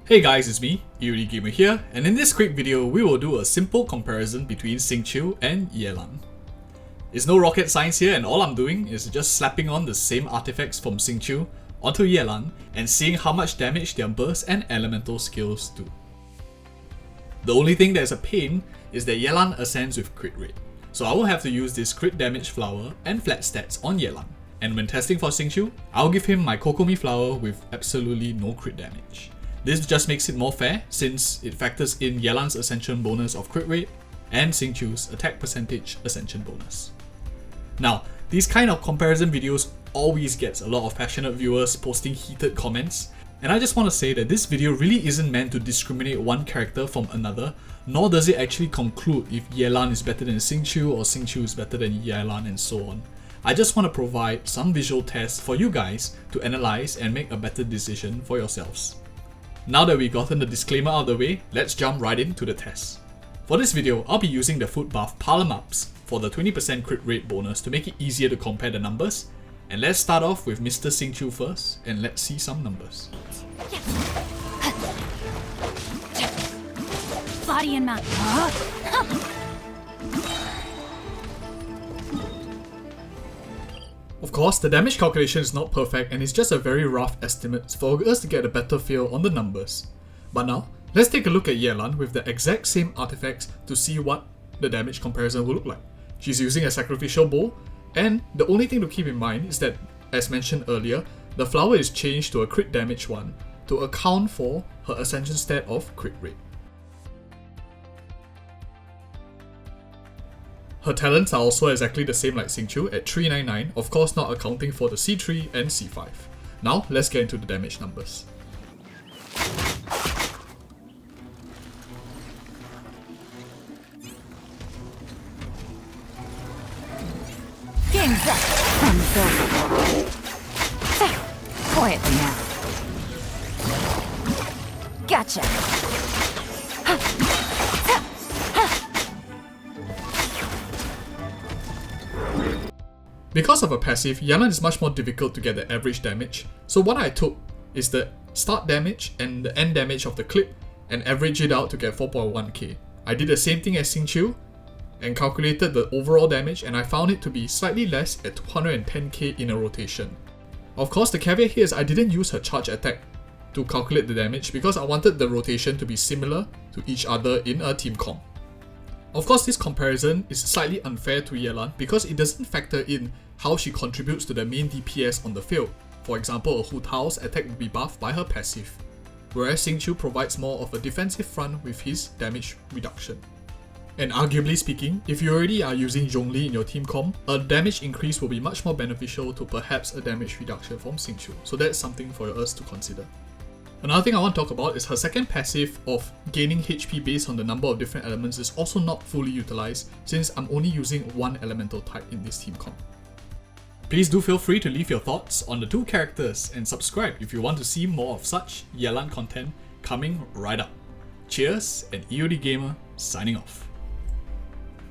Hey guys, it's me, EODGamer here, and in this quick video we will do a simple comparison between Xingqiu and Yelan. It's no rocket science here, and all I'm doing is just slapping on the same artifacts from Xingqiu onto Yelan and seeing how much damage their burst and elemental skills do. The only thing that is a pain is that Yelan ascends with crit rate, so I will have to use this crit damage flower and flat stats on Yelan. And when testing for Xingqiu, I'll give him my Kokomi flower with absolutely no crit damage. This just makes it more fair since it factors in Yelan's ascension bonus of crit rate and Xingqiu's attack percentage ascension bonus. Now, these kind of comparison videos always gets a lot of passionate viewers posting heated comments, and I just want to say that this video really isn't meant to discriminate one character from another, nor does it actually conclude if Yelan is better than Xingqiu or Xingqiu is better than Yelan and so on. I just want to provide some visual tests for you guys to analyze and make a better decision for yourselves. Now that we've gotten the disclaimer out of the way, let's jump right into the test. For this video, I'll be using the foot buff Palamaps for the 20% crit rate bonus to make it easier to compare the numbers. And let's start off with Mr. Xingqiu first, and let's see some numbers. Body and mind. Of course, the damage calculation is not perfect and it's just a very rough estimate for us to get a better feel on the numbers. But now, let's take a look at Yelan with the exact same artifacts to see what the damage comparison will look like. She's using a Sacrificial bow, and the only thing to keep in mind is that, as mentioned earlier, the flower is changed to a crit damage one to account for her ascension stat of crit rate. Her talents are also exactly the same like Xingqiu at 399, of course not accounting for the C3 and C5. Now, let's get into the damage numbers. Game's up. Fun's over. Quietly now. Gotcha. Because of her passive, Yelan is much more difficult to get the average damage, so what I took is the start damage and the end damage of the clip and averaged it out to get 4.1k. I did the same thing as Xingqiu and calculated the overall damage, and I found it to be slightly less at 210k in a rotation. Of course, the caveat here is I didn't use her charge attack to calculate the damage because I wanted the rotation to be similar to each other in a team comp. Of course, this comparison is slightly unfair to Yelan because it doesn't factor in how she contributes to the main DPS on the field. For example, Hu Tao's attack will be buffed by her passive, whereas Xingqiu provides more of a defensive front with his damage reduction. And arguably speaking, if you already are using Zhongli in your team comp, a damage increase will be much more beneficial to perhaps a damage reduction from Xingqiu, so that's something for us to consider. Another thing I want to talk about is her second passive of gaining HP based on the number of different elements is also not fully utilized since I'm only using one elemental type in this team comp. Please do feel free to leave your thoughts on the two characters and subscribe if you want to see more of such Yelan content coming right up. Cheers, and EODGamer signing off.